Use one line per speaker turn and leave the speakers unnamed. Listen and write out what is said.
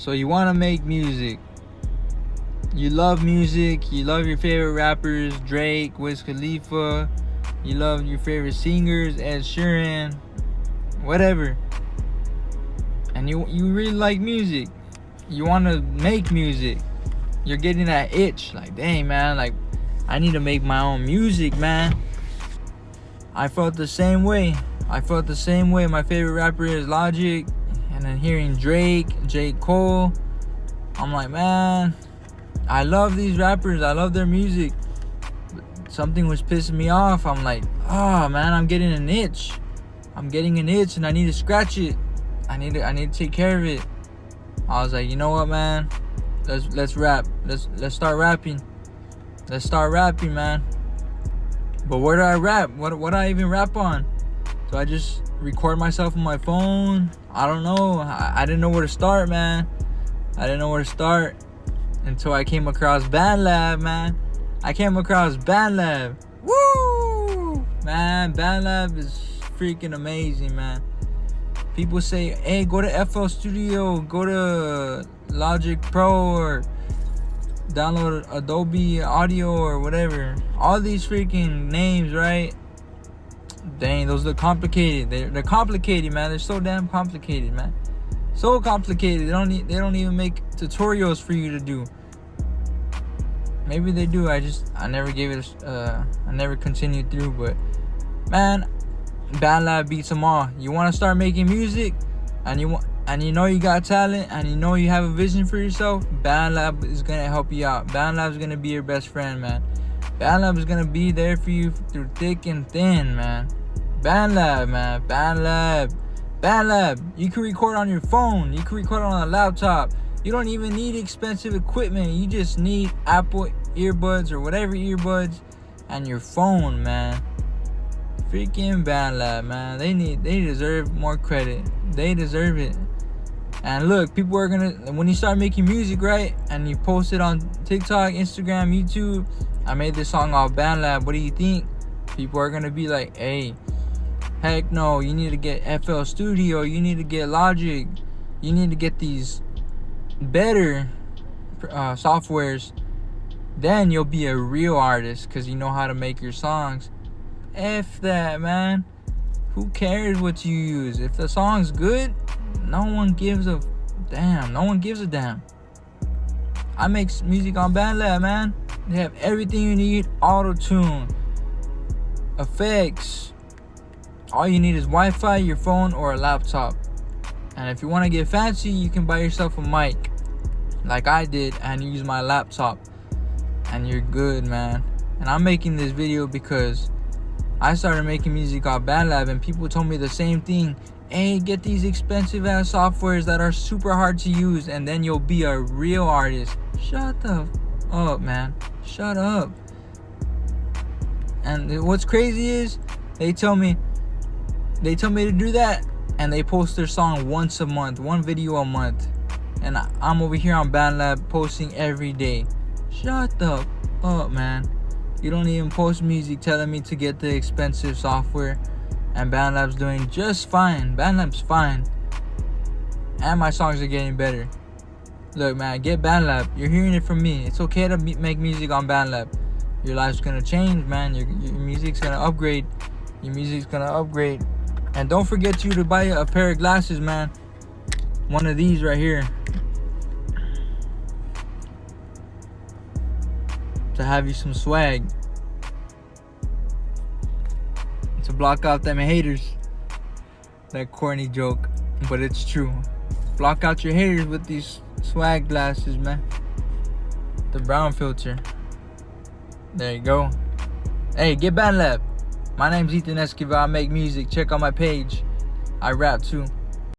So you want to make music. You love music. You love your favorite rappers, Drake, Wiz Khalifa. You love your favorite singers, Ed Sheeran, whatever. And you really like music. You want to make music. You're getting that itch. Like, dang, man. Like, I need to make my own music, man. I felt the same way. My favorite rapper is Logic. And then hearing Drake, J. Cole. I'm like, man, I love these rappers. I love their music. But something was pissing me off. I'm like, oh, man, I'm getting an itch. And I need to scratch it. I need to take care of it. I was like, you know what, man? Let's rap. Let's start rapping. Let's start rapping, man. But where do I rap? What do I even rap on? Do I just record myself on my phone? I don't know. I didn't know where to start, man. I didn't know where to start until I came across BandLab, man. Woo! Man, BandLab is freaking amazing, man. People say, hey, go to FL Studio, go to Logic Pro, or download Adobe Audio or whatever. All these freaking names, right? Dang, those look complicated. They're complicated, man. They're so damn complicated, man. So complicated. They don't even make tutorials for you to do. Maybe they do. I never gave it. I never continued through. But man, BandLab beats them all. You want to start making music, and you know you got talent, and you know you have a vision for yourself. BandLab is gonna help you out. BandLab is gonna be your best friend, man. BandLab is gonna be there for you through thick and thin, man. BandLab, man. BandLab. You can record on your phone. You can record on a laptop. You don't even need expensive equipment. You just need Apple earbuds or whatever earbuds and your phone, man. Freaking BandLab, man. They deserve more credit. They deserve it. And look, people are gonna, when you start making music, right, and you post it on TikTok, Instagram, YouTube, I made this song off BandLab, what do you think? People are gonna be like, hey, heck no, you need to get FL Studio, you need to get Logic, you need to get these better softwares. Then you'll be a real artist, because you know how to make your songs. F that, man. Who cares what you use? If the song's good, no one gives a damn. I make music on BandLab, man. They have everything you need. Auto-tune, effects. All you need is Wi-Fi, your phone, or a laptop. And if you want to get fancy, you can buy yourself a mic, like I did, and use my laptop, and you're good, man. And I'm making this video because I started making music on BandLab, and people told me the same thing. Hey, get these expensive ass softwares that are super hard to use, and then you'll be a real artist. Shut the up, man. Shut up. And what's crazy is they tell me to do that, and they post their song once a month, one video a month, and I'm over here on BandLab posting every day. Shut the up, man. You don't even post music telling me to get the expensive software, and BandLab's doing just fine. BandLab's fine, and my songs are getting better. Look, man, get BandLab. You're hearing it from me. It's okay to make music on BandLab. Your life's gonna change, man. Your music's gonna upgrade. And don't forget to buy a pair of glasses, man. One of these right here, to have you some swag, to block out them haters. That corny joke, but it's true. Block out your haters with these swag glasses, man. The brown filter. There you go. Hey, get BandLab. My name's Ethan Esquivel. I make music. Check out my page. I rap too.